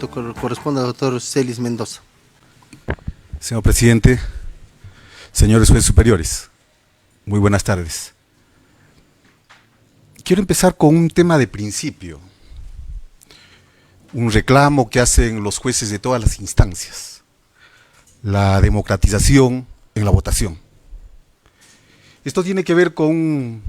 minuto corresponde al doctor Celis Mendoza. Señor presidente, señores jueces superiores, muy buenas tardes. Quiero empezar con un tema de principio, un reclamo que hacen los jueces de todas las instancias, la democratización en la votación. Esto tiene que ver con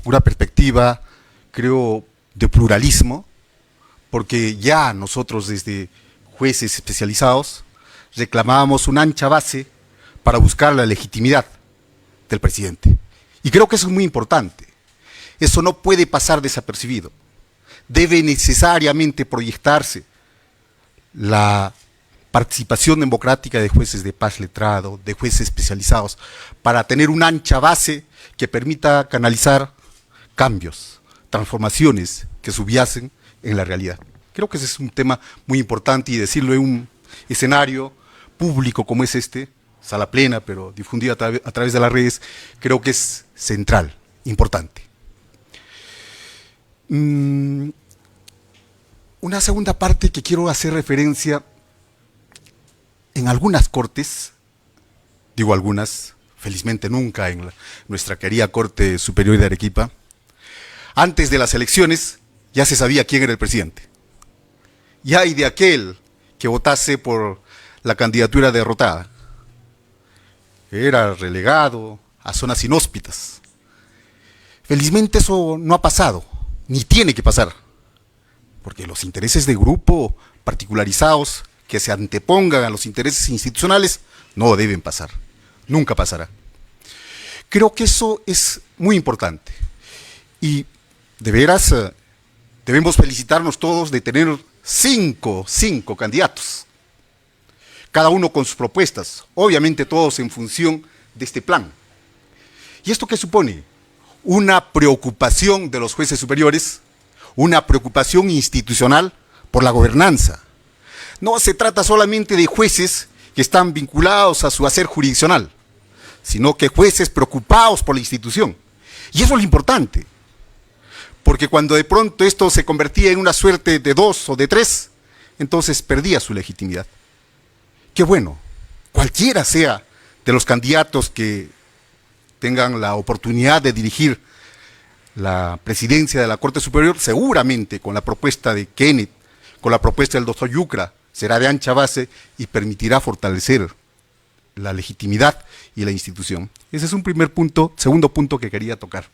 una perspectiva, creo, de pluralismo, porque ya nosotros desde jueces especializados reclamábamos una ancha base para buscar la legitimidad del presidente. Y creo que eso es muy importante. Eso no puede pasar desapercibido. Debe necesariamente proyectarse la participación democrática de jueces de paz letrado, de jueces especializados, para tener una ancha base que permita canalizar cambios, transformaciones que subyacen en la realidad. Creo que ese es un tema muy importante y decirlo en un escenario público como es este, sala plena, pero difundido a través de las redes, creo que es central, importante. Una segunda parte que quiero hacer referencia, en algunas cortes, digo algunas, felizmente nunca en nuestra querida Corte Superior de Arequipa, antes de las elecciones ya se sabía quién era el presidente. Y hay de aquel que votase por la candidatura derrotada. Era relegado a zonas inhóspitas. Felizmente eso no ha pasado, ni tiene que pasar, porque los intereses de grupo particularizados que se antepongan a los intereses institucionales no deben pasar, nunca pasará. Creo que eso es muy importante y de veras debemos felicitarnos todos de tener cinco candidatos, cada uno con sus propuestas, obviamente todos en función de este plan. ¿Y esto qué supone? Una preocupación de los jueces superiores, una preocupación institucional por la gobernanza. No se trata solamente de jueces que están vinculados a su hacer jurisdiccional, sino que jueces preocupados por la institución. Y eso es lo importante, porque cuando de pronto esto se convertía en una suerte de 2 o de 3, entonces perdía su legitimidad. Qué bueno, cualquiera sea de los candidatos que tengan la oportunidad de dirigir la presidencia de la Corte Superior, seguramente con la propuesta de Kenneth, con la propuesta del doctor Yucra, será de ancha base y permitirá fortalecer la legitimidad y la institución. Ese es un primer punto, segundo punto que quería tocar.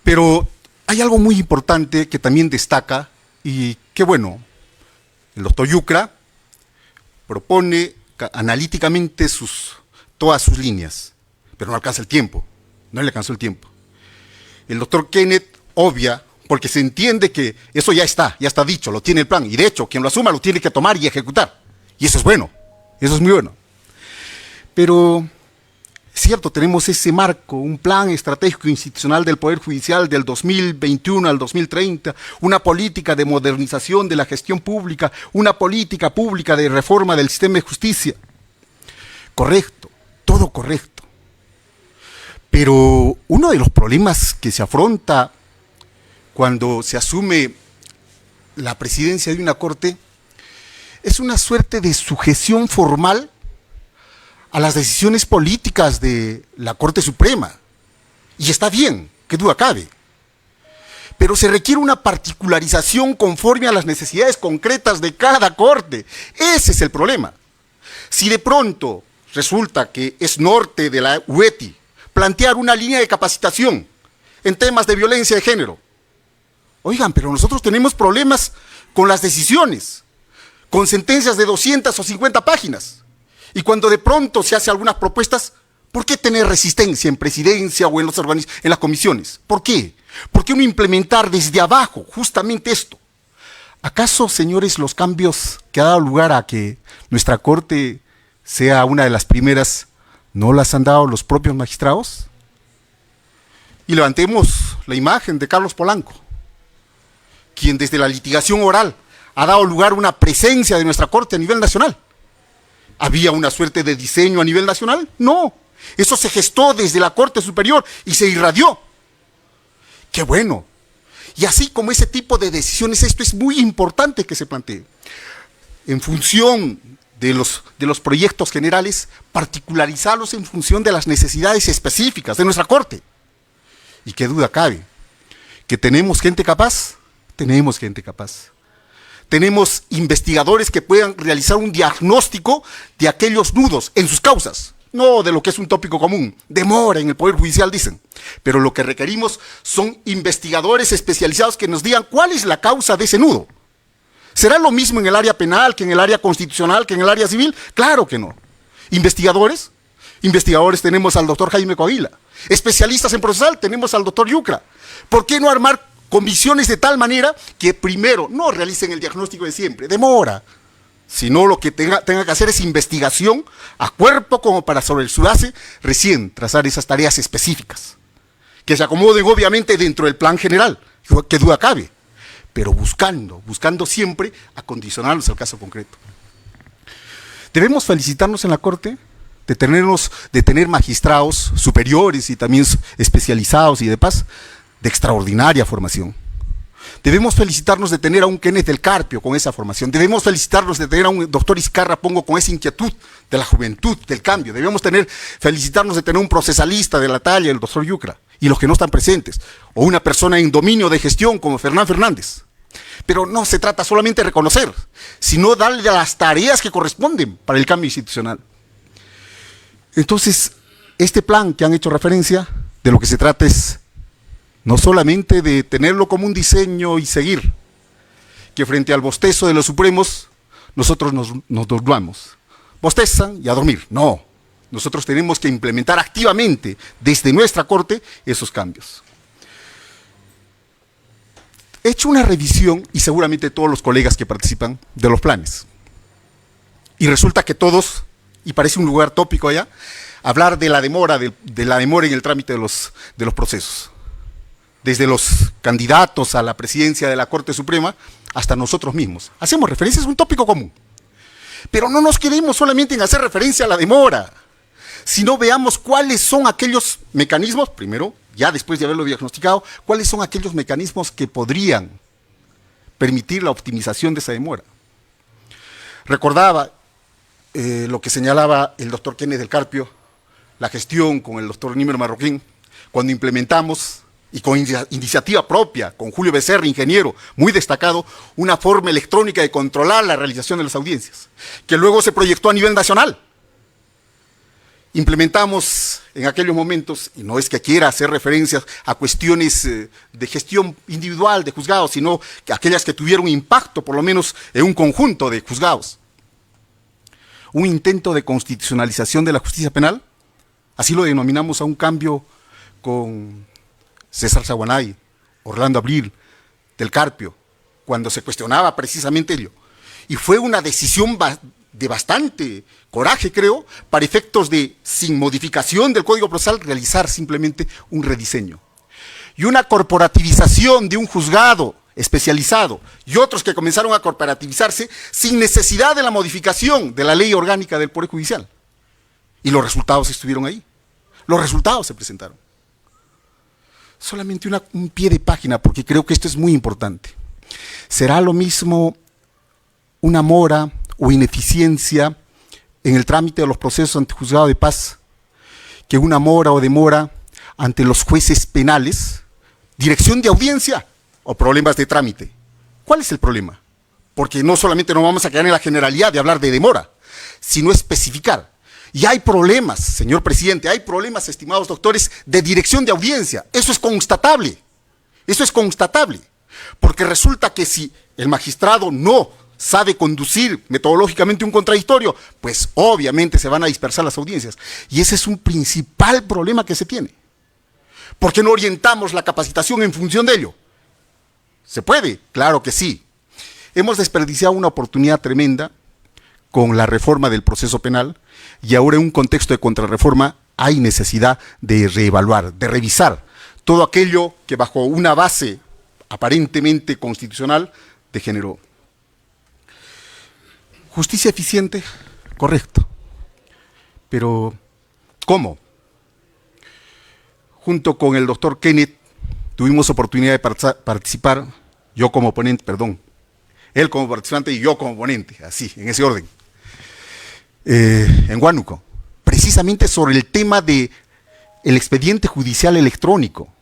Pero hay algo muy importante que también destaca y qué bueno, el doctor Yucra propone analíticamente todas sus líneas, pero no alcanza el tiempo, no le alcanzó el tiempo. El doctor Kenneth obvia, porque se entiende que eso ya está dicho, lo tiene el plan, y de hecho, quien lo asuma lo tiene que tomar y ejecutar, y eso es bueno, eso es muy bueno. Pero, es cierto, tenemos ese marco, un plan estratégico institucional del Poder Judicial del 2021 al 2030, una política de modernización de la gestión pública, una política pública de reforma del sistema de justicia. Correcto, todo correcto. Pero uno de los problemas que se afronta cuando se asume la presidencia de una corte es una suerte de sujeción formal a las decisiones políticas de la Corte Suprema. Y está bien, qué duda cabe. Pero se requiere una particularización conforme a las necesidades concretas de cada corte. Ese es el problema. Si de pronto resulta que es norte de la UETI plantear una línea de capacitación en temas de violencia de género, oigan, pero nosotros tenemos problemas con las decisiones, con sentencias de 200 o 50 páginas. Y cuando de pronto se hace algunas propuestas, ¿por qué tener resistencia en presidencia o en las comisiones? ¿Por qué? ¿Por qué no implementar desde abajo justamente esto? ¿Acaso, señores, los cambios que ha dado lugar a que nuestra Corte sea una de las primeras, no las han dado los propios magistrados? Y levantemos la imagen de Carlos Polanco, quien desde la litigación oral ha dado lugar a una presencia de nuestra Corte a nivel nacional. ¿Había una suerte de diseño a nivel nacional? No, eso se gestó desde la Corte Superior y se irradió. ¡Qué bueno! Y así como ese tipo de decisiones, esto es muy importante que se plantee. En función de los proyectos generales, particularizarlos en función de las necesidades específicas de nuestra Corte. Y qué duda cabe, que tenemos gente capaz, tenemos gente capaz. Tenemos investigadores que puedan realizar un diagnóstico de aquellos nudos en sus causas, no de lo que es un tópico común. Demora en el Poder Judicial, dicen. Pero lo que requerimos son investigadores especializados que nos digan cuál es la causa de ese nudo. ¿Será lo mismo en el área penal que en el área constitucional, que en el área civil? Claro que no. ¿Investigadores? Investigadores tenemos al doctor Jaime Coahuila. Especialistas en procesal tenemos al doctor Yucra. ¿Por qué no armar comisiones de tal manera que primero no realicen el diagnóstico de siempre? Demora. Sino lo que tenga que hacer es investigación a cuerpo como para sobre su base recién trazar esas tareas específicas. Que se acomoden obviamente dentro del plan general, que duda cabe. Pero buscando siempre acondicionarnos al caso concreto. Debemos felicitarnos en la Corte de tener magistrados superiores y también especializados y de paz de extraordinaria formación. Debemos felicitarnos de tener a un Kenneth del Carpio con esa formación. Debemos felicitarnos de tener a un doctor Izcarra Pongo con esa inquietud de la juventud, del cambio. Debemos felicitarnos de tener un procesalista de la talla del doctor Yucra y los que no están presentes, o una persona en dominio de gestión como Fernán Fernández. Pero no se trata solamente de reconocer, sino darle las tareas que corresponden para el cambio institucional. Entonces, este plan que han hecho referencia, de lo que se trata es no solamente de tenerlo como un diseño y seguir, que frente al bostezo de los supremos, nosotros nos dormamos. Bostezan y a dormir. No, nosotros tenemos que implementar activamente desde nuestra Corte esos cambios. He hecho una revisión, y seguramente todos los colegas que participan, de los planes. Y resulta que todos, y parece un lugar tópico allá, hablar de la demora, de la demora en el trámite de los procesos. Desde los candidatos a la presidencia de la Corte Suprema hasta nosotros mismos. Hacemos referencia, es un tópico común. Pero no nos quedemos solamente en hacer referencia a la demora, sino veamos cuáles son aquellos mecanismos, primero, ya después de haberlo diagnosticado, cuáles son aquellos mecanismos que podrían permitir la optimización de esa demora. Recordaba lo que señalaba el doctor Kenneth del Carpio, la gestión con el doctor Nímer Marroquín, cuando implementamos, y con iniciativa propia, con Julio Becerra, ingeniero, muy destacado, una forma electrónica de controlar la realización de las audiencias, que luego se proyectó a nivel nacional. Implementamos en aquellos momentos, y no es que quiera hacer referencias a cuestiones de gestión individual de juzgados, sino que aquellas que tuvieron impacto, por lo menos en un conjunto de juzgados. Un intento de constitucionalización de la justicia penal, así lo denominamos a un cambio con César Saguanay, Orlando Abril, del Carpio, cuando se cuestionaba precisamente ello. Y fue una decisión de bastante coraje, creo, para efectos de, sin modificación del Código Procesal, realizar simplemente un rediseño. Y una corporativización de un juzgado especializado y otros que comenzaron a corporativizarse sin necesidad de la modificación de la ley orgánica del Poder Judicial. Y los resultados estuvieron ahí. Los resultados se presentaron. Solamente un pie de página, porque creo que esto es muy importante. ¿Será lo mismo una mora o ineficiencia en el trámite de los procesos ante juzgado de paz que una mora o demora ante los jueces penales, dirección de audiencia o problemas de trámite? ¿Cuál es el problema? Porque no solamente nos vamos a quedar en la generalidad de hablar de demora, sino especificar. Y hay problemas, señor presidente, hay problemas, estimados doctores, de dirección de audiencia. Eso es constatable. Eso es constatable. Porque resulta que si el magistrado no sabe conducir metodológicamente un contradictorio, pues obviamente se van a dispersar las audiencias. Y ese es un principal problema que se tiene. ¿Por qué no orientamos la capacitación en función de ello? ¿Se puede? Claro que sí. Hemos desperdiciado una oportunidad tremenda con la reforma del proceso penal, y ahora en un contexto de contrarreforma hay necesidad de reevaluar, de revisar todo aquello que bajo una base aparentemente constitucional degeneró. Justicia eficiente, correcto. Pero, ¿cómo? Junto con el doctor Kenneth tuvimos oportunidad de participar, yo como ponente, perdón, él como participante y yo como ponente, así, en ese orden, en Huánuco, precisamente sobre el tema del expediente judicial electrónico,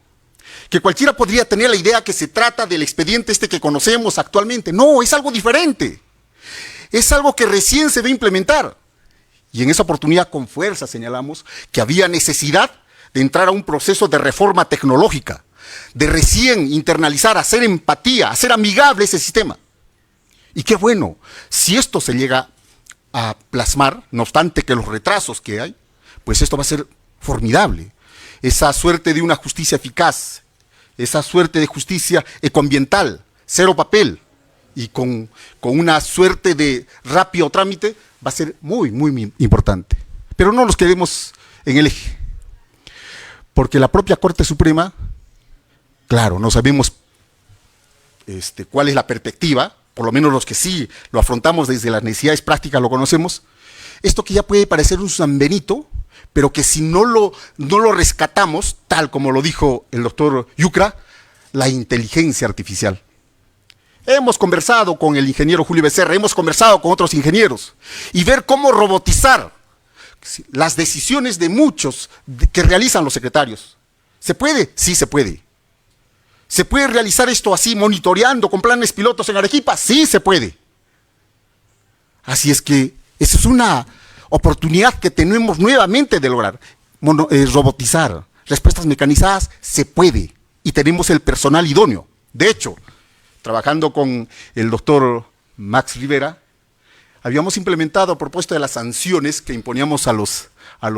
que cualquiera podría tener la idea que se trata del expediente este que conocemos actualmente. No, es algo diferente, es algo que recién se va a implementar, y en esa oportunidad con fuerza señalamos que había necesidad de entrar a un proceso de reforma tecnológica, de recién internalizar, hacer empatía, hacer amigable ese sistema. Y qué bueno, si esto se llega a plasmar, no obstante que los retrasos que hay, pues esto va a ser formidable. Esa suerte de una justicia eficaz, esa suerte de justicia ecoambiental, cero papel, y con una suerte de rápido trámite, va a ser muy, muy importante. Pero no nos quedemos en el eje, porque la propia Corte Suprema, claro, no sabemos cuál es la perspectiva, por lo menos los que sí lo afrontamos desde las necesidades prácticas lo conocemos, esto que ya puede parecer un San Benito, pero que si no lo rescatamos, tal como lo dijo el doctor Yucra, la inteligencia artificial. Hemos conversado con el ingeniero Julio Becerra, hemos conversado con otros ingenieros, y ver cómo robotizar las decisiones de muchos que realizan los secretarios. ¿Se puede? Sí se puede. ¿Se puede realizar esto así, monitoreando con planes pilotos en Arequipa? Sí se puede. Así es que esa es una oportunidad que tenemos nuevamente de lograr. Robotizar, respuestas mecanizadas, se puede. Y tenemos el personal idóneo. De hecho, trabajando con el doctor Max Rivera, habíamos implementado a propósito de las sanciones que imponíamos a los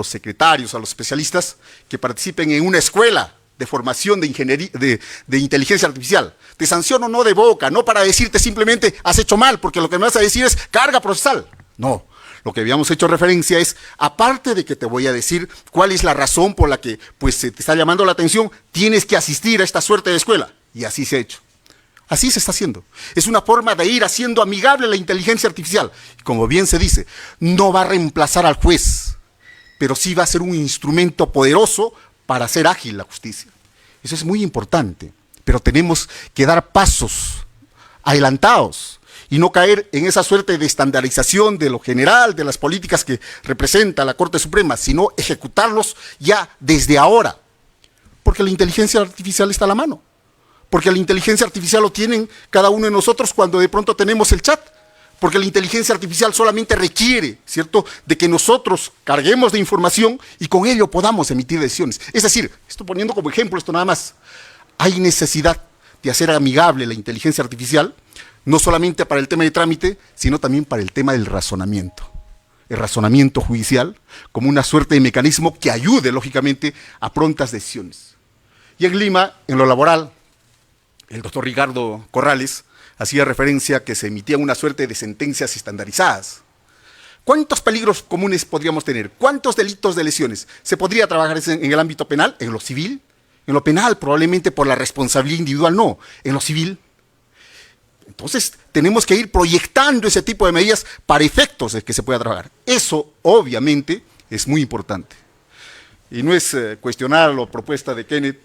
secretarios, a los especialistas, que participen en una escuela de formación de ingeniería, de inteligencia artificial. Te sanciono no de boca, no para decirte simplemente has hecho mal, porque lo que me vas a decir es carga procesal. No, lo que habíamos hecho referencia es, aparte de que te voy a decir cuál es la razón por la que pues, se te está llamando la atención, tienes que asistir a esta suerte de escuela. Y así se ha hecho. Así se está haciendo. Es una forma de ir haciendo amigable la inteligencia artificial. Como bien se dice, no va a reemplazar al juez, pero sí va a ser un instrumento poderoso para hacer ágil la justicia. Eso es muy importante, pero tenemos que dar pasos adelantados y no caer en esa suerte de estandarización de lo general, de las políticas que representa la Corte Suprema, sino ejecutarlos ya desde ahora, porque la inteligencia artificial está a la mano, porque la inteligencia artificial lo tienen cada uno de nosotros cuando de pronto tenemos el chat, porque la inteligencia artificial solamente requiere, ¿cierto?, de que nosotros carguemos de información y con ello podamos emitir decisiones. Es decir, estoy poniendo como ejemplo esto nada más, hay necesidad de hacer amigable la inteligencia artificial, no solamente para el tema de trámite, sino también para el tema del razonamiento. El razonamiento judicial como una suerte de mecanismo que ayude, lógicamente, a prontas decisiones. Y en Lima, en lo laboral, el doctor Ricardo Corrales hacía referencia a que se emitían una suerte de sentencias estandarizadas. ¿Cuántos peligros comunes podríamos tener? ¿Cuántos delitos de lesiones? ¿Se podría trabajar en el ámbito penal? ¿En lo civil? En lo penal, probablemente por la responsabilidad individual, no. En lo civil. Entonces, tenemos que ir proyectando ese tipo de medidas para efectos de que se pueda trabajar. Eso, obviamente, es muy importante. Y no es cuestionar la propuesta de Kenneth.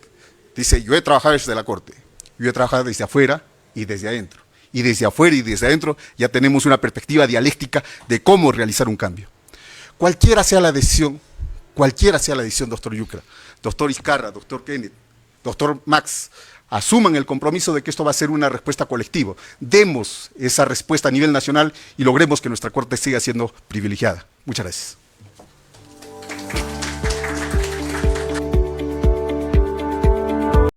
Dice, yo he trabajado desde la Corte. Yo he trabajado desde afuera y desde adentro. Y desde afuera y desde adentro ya tenemos una perspectiva dialéctica de cómo realizar un cambio. Cualquiera sea la decisión, doctor Yucra, doctor Izcarra, doctor Kenneth, doctor Max, asuman el compromiso de que esto va a ser una respuesta colectiva. Demos esa respuesta a nivel nacional y logremos que nuestra Corte siga siendo privilegiada. Muchas gracias.